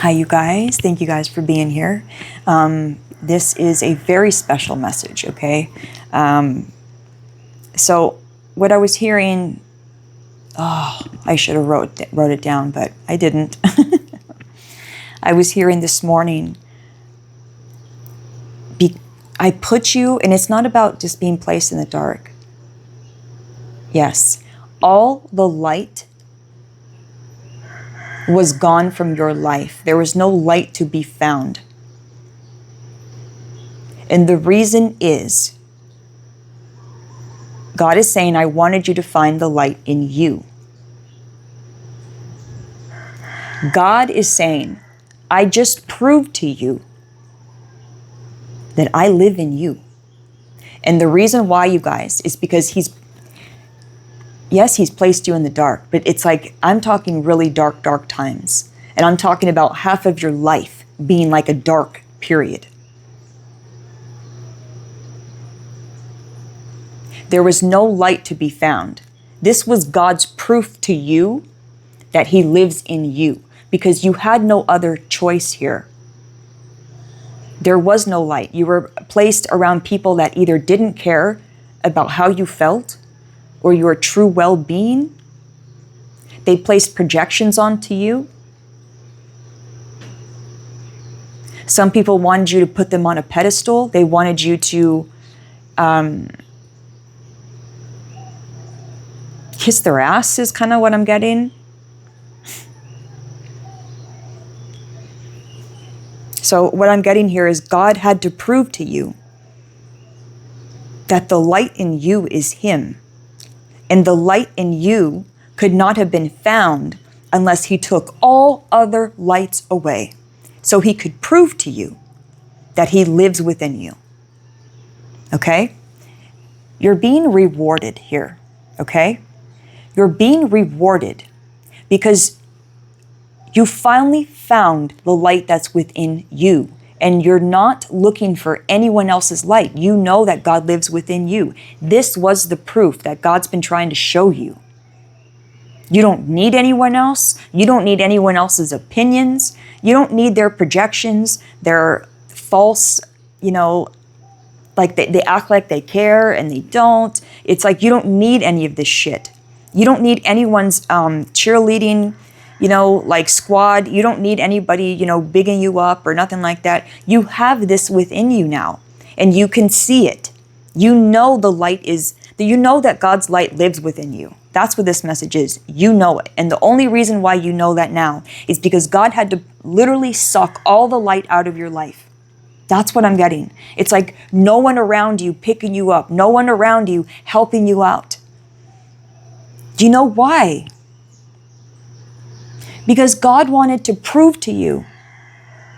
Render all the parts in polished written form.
Hi, you guys. Thank you guys for being here. This is a very special message, okay? So what I was hearing, I should have wrote it down, but I didn't. I was hearing this morning, I put you, and it's not about just being placed in the dark. Yes, all the light was gone from your life. There was no light to be found. And the reason is, God is saying, I wanted you to find the light in you. God is saying, I just proved to you that I live in you. And the reason why, you guys, is because He's placed you in the dark, but it's like, I'm talking really dark times. And I'm talking about half of your life being like a dark period. There was no light to be found. This was God's proof to you that He lives in you, because you had no other choice here. There was no light. You were placed around people that either didn't care about how you felt or your true well-being. They placed projections onto you. Some people wanted you to put them on a pedestal. They wanted you to kiss their ass, is kind of what I'm getting. So what I'm getting here is, God had to prove to you that the light in you is Him. And the light in you could not have been found unless He took all other lights away, so He could prove to you that He lives within you. Okay? You're being rewarded here. Okay? You're being rewarded because you finally found the light that's within you. And you're not looking for anyone else's light. You know that God lives within you. This was the proof that God's been trying to show you. You don't need anyone else. You don't need anyone else's opinions. You don't need their projections, their false, like they act like they care and they don't. It's like, you don't need any of this shit. You don't need anyone's cheerleading, like squad. You don't need anybody, bigging you up or nothing like that. You have this within you now, and you can see it. You know the light is, you know that God's light lives within you. That's what this message is. You know it. And the only reason why you know that now is because God had to literally suck all the light out of your life. That's what I'm getting. It's like no one around you picking you up, no one around you helping you out. Do you know why? Because God wanted to prove to you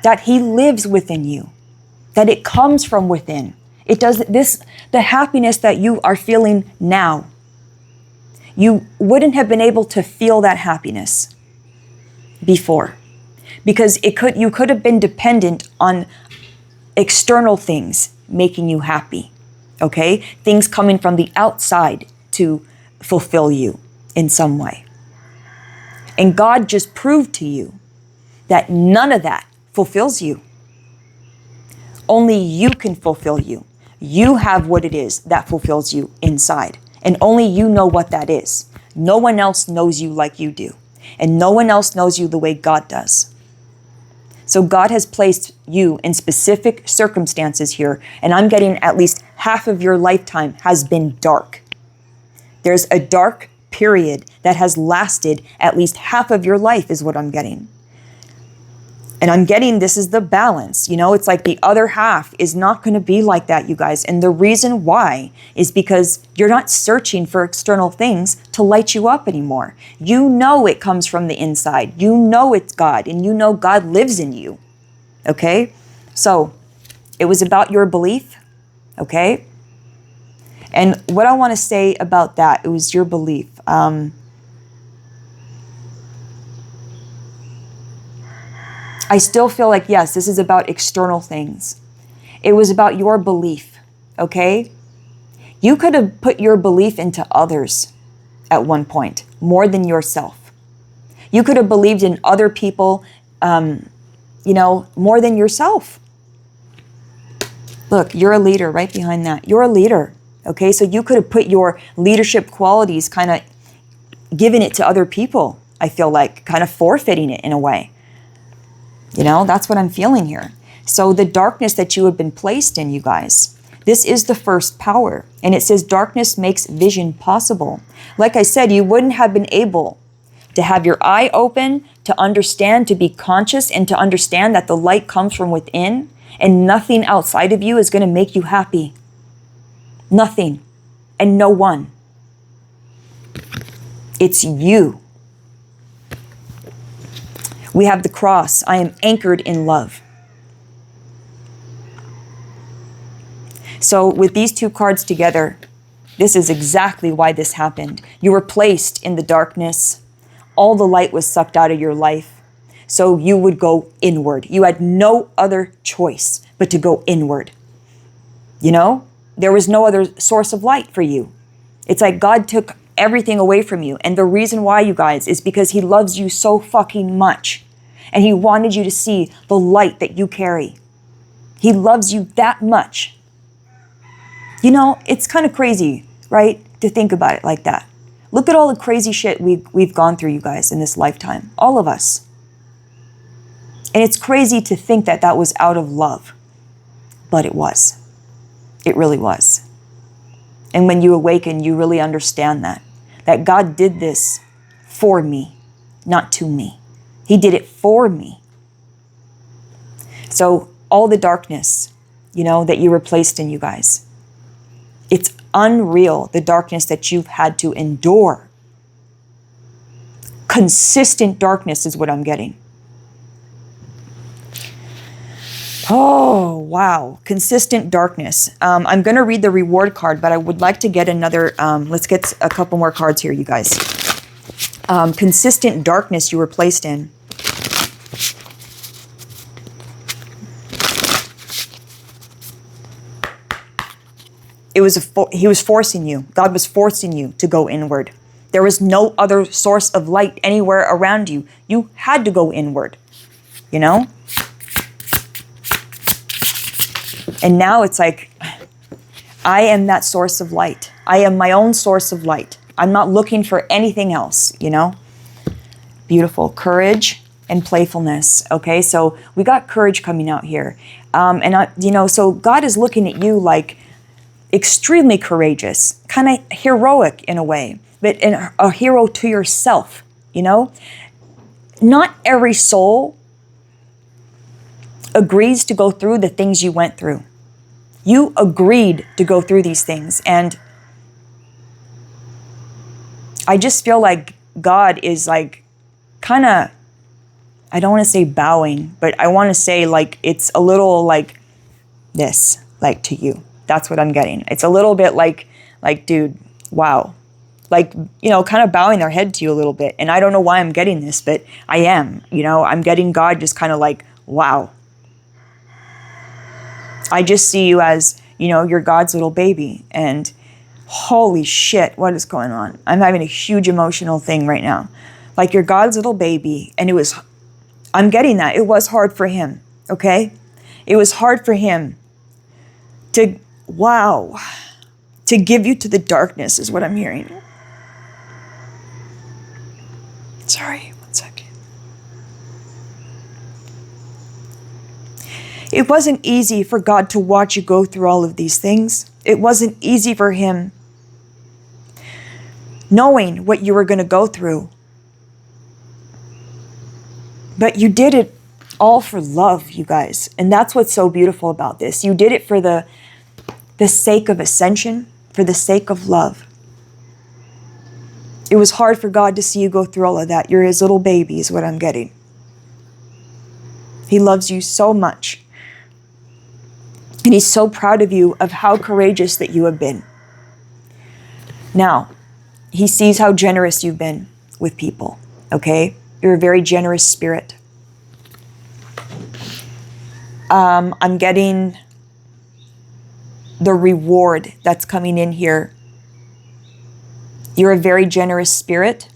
that He lives within you, that it comes from within. It does this, the happiness that you are feeling now. You wouldn't have been able to feel that happiness before, because you could have been dependent on external things making you happy. Okay? Things coming from the outside to fulfill you in some way. And God just proved to you that none of that fulfills you. Only you can fulfill you. You have what it is that fulfills you inside. And only you know what that is. No one else knows you like you do. And no one else knows you the way God does. So God has placed you in specific circumstances here. And I'm getting at least half of your lifetime has been dark. There's a dark period that has lasted at least half of your life, is what I'm getting. And I'm getting, this is the balance. It's like the other half is not going to be like that, you guys. And the reason why is because you're not searching for external things to light you up anymore. You know it comes from the inside. You know it's God, and you know God lives in you. Okay? So it was about your belief. Okay? And what I want to say about that, it was your belief. I still feel like, yes, this is about external things. It was about your belief, okay? You could have put your belief into others at one point, more than yourself. You could have believed in other people you know, more than yourself. Look, you're a leader right behind that. You're a leader, okay? So you could have put your leadership qualities, kind of given it to other people, I feel like, kind of forfeiting it in a way. You know, that's what I'm feeling here. So the darkness that you have been placed in, you guys, this is the first power. And it says darkness makes vision possible. Like I said, you wouldn't have been able to have your eye open, to understand, to be conscious, and to understand that the light comes from within, and nothing outside of you is going to make you happy. Nothing. And no one. It's you. We have the cross. I am anchored in love. So with these two cards together, this is exactly why this happened. You were placed in the darkness. All the light was sucked out of your life. So you would go inward. You had no other choice but to go inward. You know, there was no other source of light for you. It's like God took everything away from you. And the reason why, you guys, is because he loves you so fucking much. And he wanted you to see the light that you carry. He loves you that much. You know, it's kind of crazy, right, to think about it like that. Look at all the crazy shit we've gone through, you guys, in this lifetime. All of us. And it's crazy to think that that was out of love. But it was. It really was. And when you awaken, you really understand that. That God did this for me, not to me. He did it for me. So all the darkness, you know, that you were placed in, you guys, it's unreal, the darkness that you've had to endure. Consistent darkness is what I'm getting. Oh, wow. Consistent darkness. I'm going to read the reward card, but I would like to get another, let's get a couple more cards here, you guys. Consistent darkness you were placed in. He was forcing you. God was forcing you to go inward. There was no other source of light anywhere around you. You had to go inward, you know? And now it's like, I am that source of light. I am my own source of light. I'm not looking for anything else, you know? Beautiful. Courage and playfulness. Okay, so we got courage coming out here. You know, so God is looking at you like extremely courageous, kind of heroic in a way, but a hero to yourself, you know? Not every soul agrees to go through the things you went through. You agreed to go through these things. And I just feel like God is like kind of, I don't want to say bowing, but I want to say like it's a little like this, like to you. That's what I'm getting. It's a little bit like, dude, wow. Like, you know, kind of bowing their head to you a little bit. And I don't know why I'm getting this, but I am, you know, I'm getting God just kind of like, wow. I just see you as, you know, you're God's little baby. And holy shit, what is going on? I'm having a huge emotional thing right now. Like you're God's little baby. And I'm getting that. It was hard for him, okay? It was hard for him to, wow, to give you to the darkness is what I'm hearing. Sorry, one second. It wasn't easy for God to watch you go through all of these things. It wasn't easy for him knowing what you were going to go through. But you did it all for love, you guys. And that's what's so beautiful about this. You did it for the sake of ascension, for the sake of love. It was hard for God to see you go through all of that. You're his little baby is what I'm getting. He loves you so much. And he's so proud of you, of how courageous that you have been. Now, he sees how generous you've been with people, okay? You're a very generous spirit. I'm getting the reward that's coming in here. You're a very generous spirit.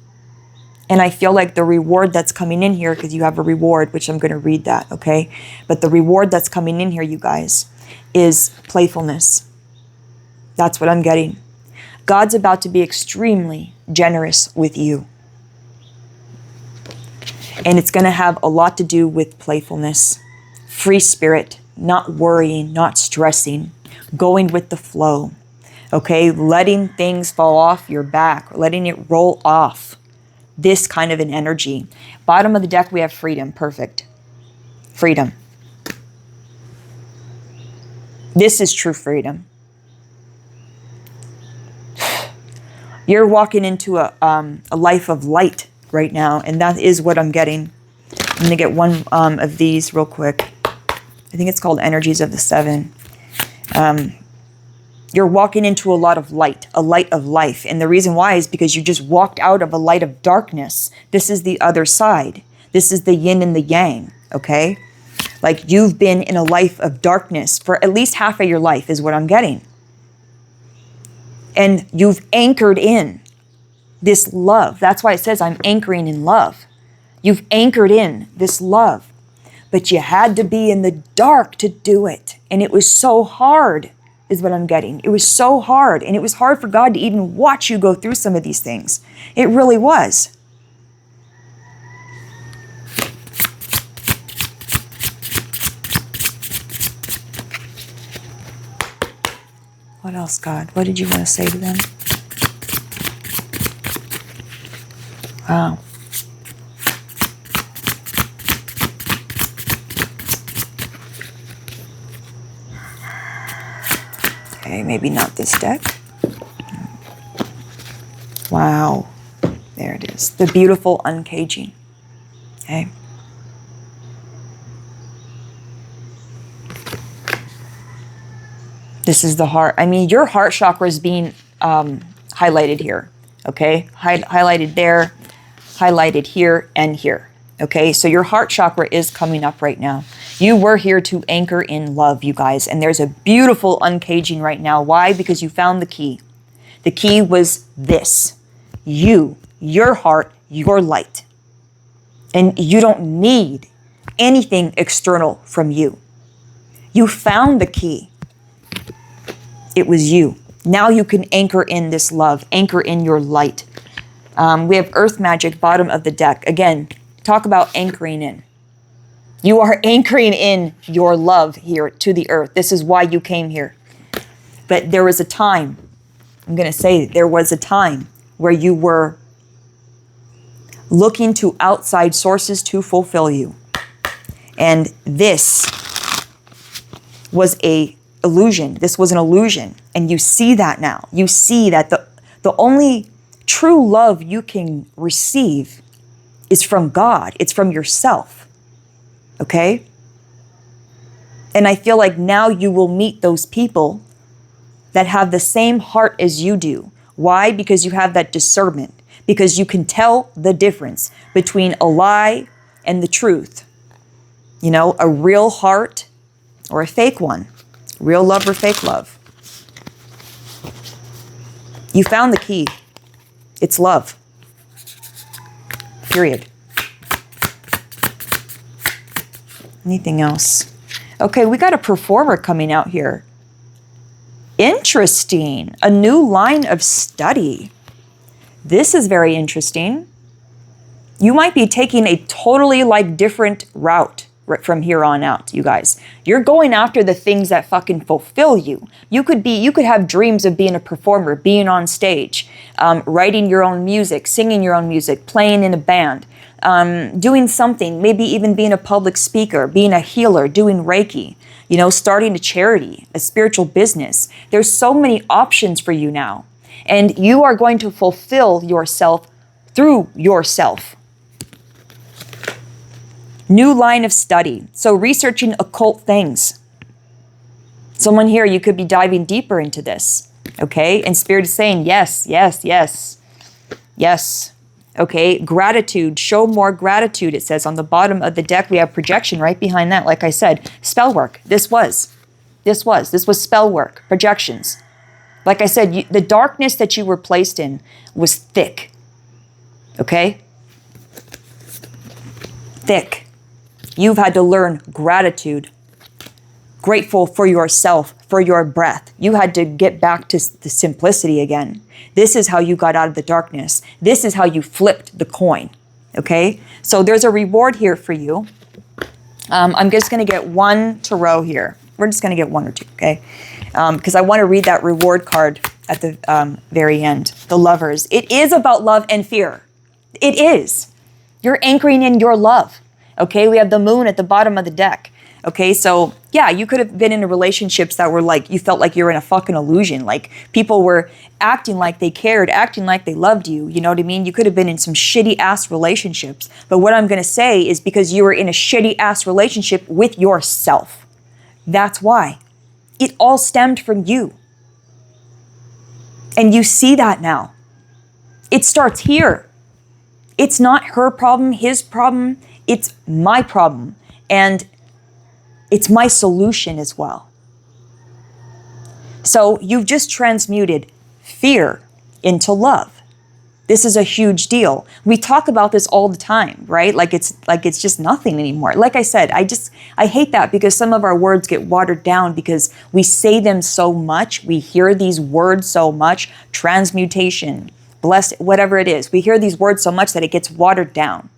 And I feel like the reward that's coming in here, because you have a reward, which I'm going to read that, okay? But the reward that's coming in here, you guys, is playfulness. That's what I'm getting. God's about to be extremely generous with you. And it's going to have a lot to do with playfulness, free spirit, not worrying, not stressing, going with the flow, okay? Letting things fall off your back, letting it roll off. This kind of an energy. Bottom of the deck, we have freedom. Perfect. Freedom. This is true freedom. You're walking into a life of light right now, and that is what I'm getting. I'm going to get one of these real quick. I think it's called Energies of the Seven. You're walking into a lot of light, a light of life. And the reason why is because you just walked out of a light of darkness. This is the other side. This is the yin and the yang, okay? Like you've been in a life of darkness for at least half of your life is what I'm getting. And you've anchored in this love. That's why it says I'm anchoring in love. You've anchored in this love. But you had to be in the dark to do it. And it was so hard. Is what I'm getting. It was so hard. And it was hard for God to even watch you go through some of these things. It really was. What else, God? What did you want to say to them? Wow. Okay, maybe not this deck. Wow. There it is. The beautiful uncaging. Okay. This is the heart. I mean, your heart chakra is being highlighted here. Okay. Highlighted there, highlighted here, and here. Okay. So your heart chakra is coming up right now. You were here to anchor in love, you guys. And there's a beautiful uncaging right now. Why? Because you found the key. The key was this. You, your heart, your light. And you don't need anything external from you. You found the key. It was you. Now you can anchor in this love, anchor in your light. We have Earth Magic, bottom of the deck. Again, talk about anchoring in. You are anchoring in your love here to the earth. This is why you came here. But there was a time, I'm going to say there was a time where you were looking to outside sources to fulfill you. And this was a illusion. This was an illusion. And you see that now. You see that the only true love you can receive is from God. It's from yourself. Okay? And I feel like now you will meet those people that have the same heart as you do. Why? Because you have that discernment. Because you can tell the difference between a lie and the truth. You know, a real heart or a fake one. Real love or fake love. You found the key. It's love. Period. Anything else? Okay, we got a performer coming out here. Interesting. A new line of study. This is very interesting. You might be taking a totally different route from here on out, you guys. You're going after the things that fucking fulfill you. You could have dreams of being a performer, being on stage, writing your own music, singing your own music, playing in a band, doing something, maybe even being a public speaker, being a healer, doing Reiki, starting a charity, a spiritual business. There's so many options for you now. And you are going to fulfill yourself through yourself. New line of study. So researching occult things. Someone here, you could be diving deeper into this. Okay? And Spirit is saying, yes, yes, yes. Yes. Okay? Gratitude. Show more gratitude, it says. On the bottom of the deck, we have projection right behind that. Like I said, spell work. This was spell work. Projections. Like I said, the darkness that you were placed in was thick. Okay? thick. You've had to learn gratitude. Grateful for yourself, for your breath. You had to get back to the simplicity again. This is how you got out of the darkness. This is how you flipped the coin. Okay? So there's a reward here for you. I'm just going to get one tarot here. We're just going to get one or two, okay? Because I want to read that reward card at the very end. The Lovers. It is about love and fear. It is. You're anchoring in your love, okay? We have the Moon at the bottom of the deck, okay? So, yeah, you could have been in relationships that were like, you felt like you were in a fucking illusion. Like, people were acting like they cared, acting like they loved you. You know what I mean? You could have been in some shitty-ass relationships. But what I'm going to say is because you were in a shitty-ass relationship with yourself. That's why. It all stemmed from you. And you see that now. It starts here. It's not her problem, his problem. It's my problem. And it's my solution as well. So you've just transmuted fear into love. This is a huge deal. We talk about this all the time, right? Like it's just nothing anymore. Like I said, I hate that because some of our words get watered down because we say them so much. We hear these words so much. Transmutation, blessed, whatever it is. We hear these words so much that it gets watered down.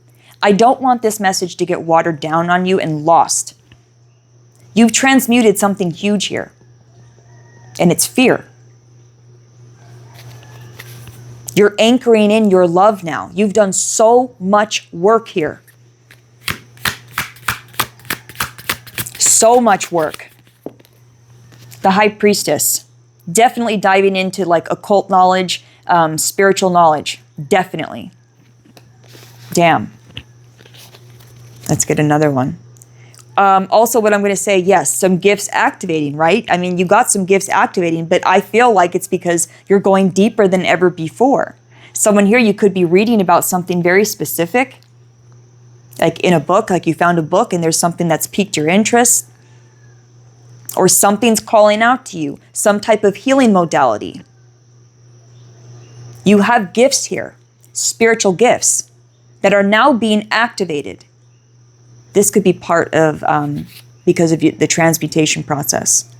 I don't want this message to get watered down on you and lost. You've transmuted something huge here. And it's fear. You're anchoring in your love now. You've done so much work here. So much work. The High Priestess. Definitely diving into like occult knowledge, spiritual knowledge. Definitely. Damn. Let's get another one. Also, what I'm going to say, yes, some gifts activating, right? I mean, you got some gifts activating, but I feel like it's because you're going deeper than ever before. Someone here, you could be reading about something very specific, like in a book, like you found a book and there's something that's piqued your interest, or something's calling out to you, some type of healing modality. You have gifts here, spiritual gifts, that are now being activated. This could be part of, because of the transmutation process.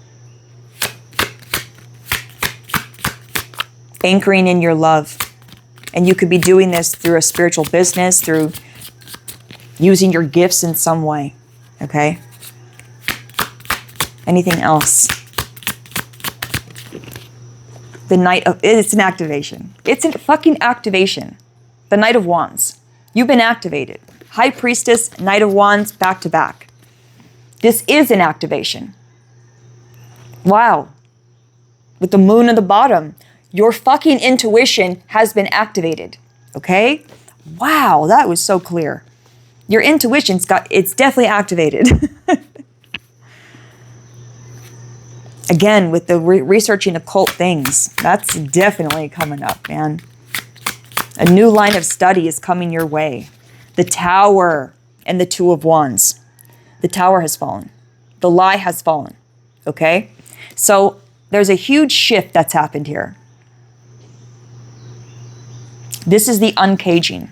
Anchoring in your love. And you could be doing this through a spiritual business, through using your gifts in some way. Okay? Anything else? The Knight of, it's an activation. It's a fucking activation. The Knight of Wands. You've been activated. High Priestess, Knight of Wands, back to back. This is an activation. Wow. With the Moon at the bottom, your fucking intuition has been activated. Okay? Wow, that was so clear. Your intuition's it's definitely activated. Again, with the researching occult things, that's definitely coming up, man. A new line of study is coming your way. The Tower and the Two of Wands. The Tower has fallen. The lie has fallen. Okay? So there's a huge shift that's happened here. This is the uncaging.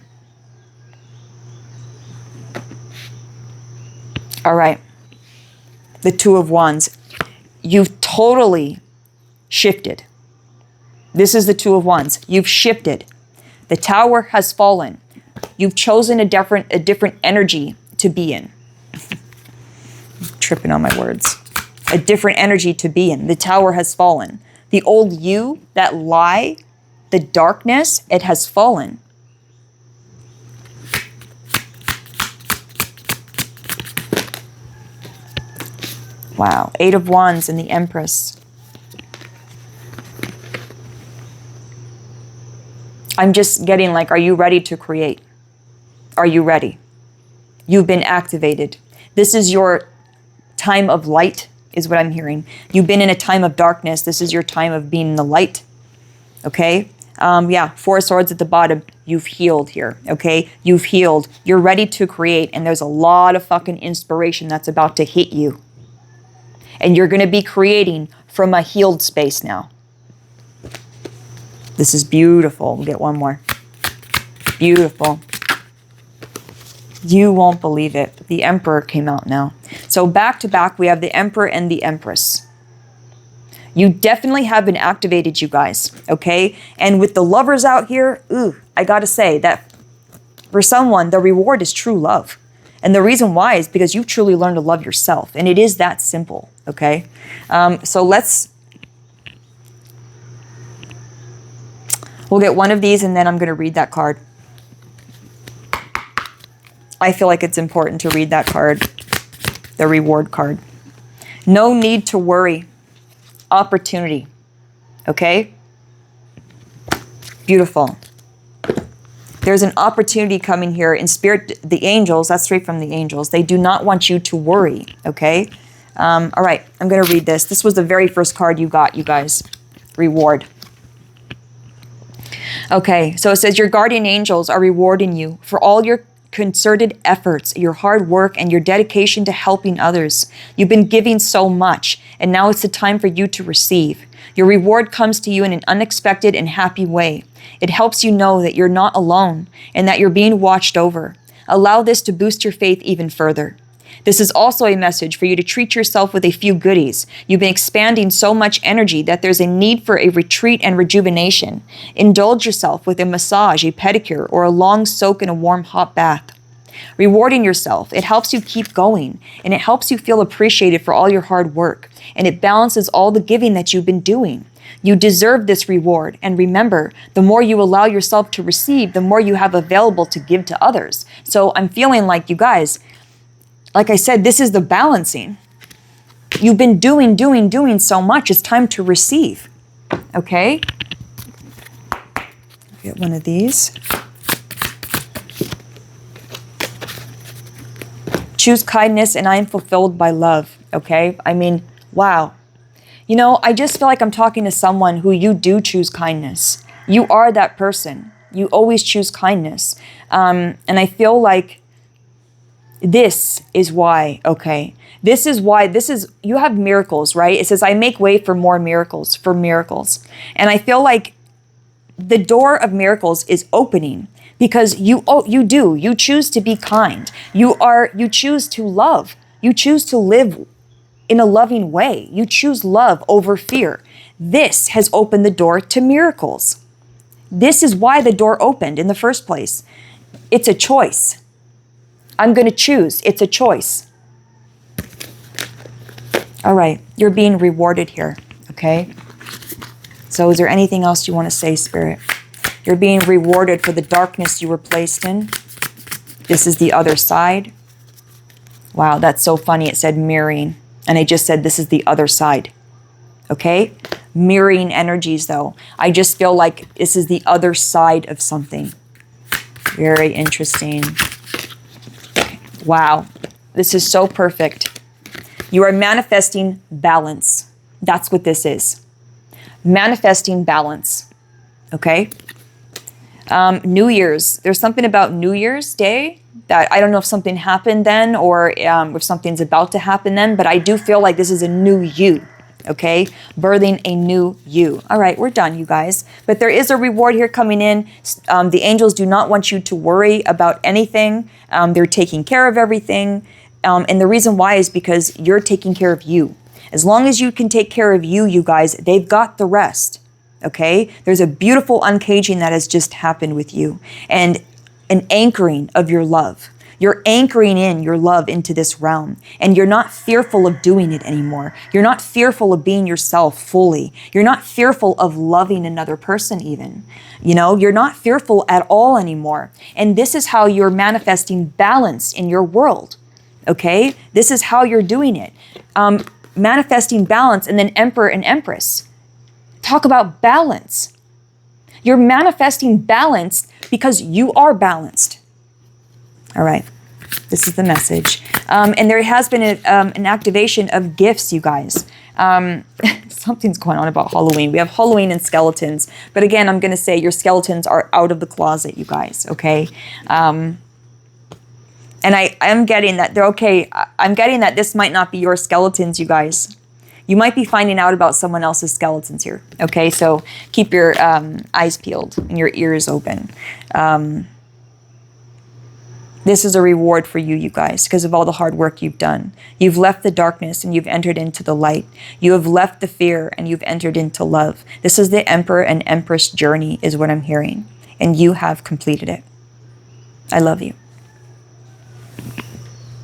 All right. The Two of Wands. You've totally shifted. This is the Two of Wands. You've shifted. The Tower has fallen. You've chosen a different energy to be in. I'm tripping on my words. A different energy to be in. The Tower has fallen. The old you, that lie, the darkness, it has fallen. Wow. Eight of Wands and the Empress. I'm just getting like, are you ready to create? Are you ready? You've been activated. This is your time of light, is what I'm hearing. You've been in a time of darkness. This is your time of being in the light. Okay? Yeah, Four of Swords at the bottom. You've healed here. Okay? You've healed. You're ready to create, and there's a lot of fucking inspiration that's about to hit you. And you're going to be creating from a healed space now. This is beautiful. We'll get one more. Beautiful. You won't believe it. The Emperor came out now. So back to back, we have the Emperor and the Empress. You definitely have been activated, you guys, okay? And with the lovers out here, I gotta say that for someone, the reward is true love. And the reason why is because you've truly learned to love yourself. And it is that simple, okay? So we'll get one of these and then I'm gonna read that card. I feel like it's important to read that card, the reward card. No need to worry. Opportunity. Okay? Beautiful. There's an opportunity coming here in spirit. The angels, that's straight from the angels. They do not want you to worry. Okay? All right. I'm going to read this. This was the very first card you got, you guys. Reward. Okay. So it says your guardian angels are rewarding you for all your concerted efforts, your hard work, and your dedication to helping others. You've been giving so much, and now it's the time for you to receive. Your reward comes to you in an unexpected and happy way. It helps you know that you're not alone and that you're being watched over. Allow this to boost your faith even further. This is also a message for you to treat yourself with a few goodies. You've been expanding so much energy that there's a need for a retreat and rejuvenation. Indulge yourself with a massage, a pedicure, or a long soak in a warm hot bath. Rewarding yourself, it helps you keep going, and it helps you feel appreciated for all your hard work, and it balances all the giving that you've been doing. You deserve this reward, and remember, the more you allow yourself to receive, the more you have available to give to others. So I'm feeling like, you guys, like I said, this is the balancing. You've been doing so much. It's time to receive. Okay? Get one of these. Choose kindness and I am fulfilled by love. Okay? I mean, wow. You know, I just feel like I'm talking to someone who you do choose kindness. You are that person. You always choose kindness. And I feel like this is why, okay? This is, you have miracles, right? It says, I make way for more miracles, for miracles. And I feel like the door of miracles is opening because you choose to be kind. You choose to love. You choose to live in a loving way. You choose love over fear. This has opened the door to miracles. This is why the door opened in the first place. It's a choice. I'm going to choose. It's a choice. All right. You're being rewarded here. Okay. So is there anything else you want to say, Spirit? You're being rewarded for the darkness you were placed in. This is the other side. Wow. That's so funny. It said mirroring. And I just said, this is the other side. Okay. Mirroring energies though. I just feel like this is the other side of something. Very interesting. Wow, this is so perfect. You are manifesting balance. That's what this is. Manifesting balance, okay? New Year's, there's something about New Year's Day that I don't know if something happened then or if something's about to happen then, but I do feel like this is a new you, okay? Birthing a new you. All right, we're done, you guys. But there is a reward here coming in. The angels do not want you to worry about anything. They're taking care of everything. And the reason why is because you're taking care of you. As long as you can take care of you, you guys, they've got the rest, okay? There's a beautiful uncaging that has just happened with you and an anchoring of your love. You're anchoring in your love into this realm and you're not fearful of doing it anymore. You're not fearful of being yourself fully. You're not fearful of loving another person even. You know, you're not fearful at all anymore. And this is how you're manifesting balance in your world, okay? This is how you're doing it. Manifesting balance and then Emperor and Empress. Talk about balance. You're manifesting balance because you are balanced. All right, this is the message. And there has been an activation of gifts, you guys. Something's going on about Halloween. We have Halloween and skeletons. But again, I'm going to say your skeletons are out of the closet, you guys, okay? And I am getting that they're okay. I'm getting that this might not be your skeletons, you guys. You might be finding out about someone else's skeletons here, okay? So keep your eyes peeled and your ears open. This is a reward for you, you guys, because of all the hard work you've done. You've left the darkness and you've entered into the light. You have left the fear and you've entered into love. This is the Emperor and Empress journey, is what I'm hearing. And you have completed it. I love you.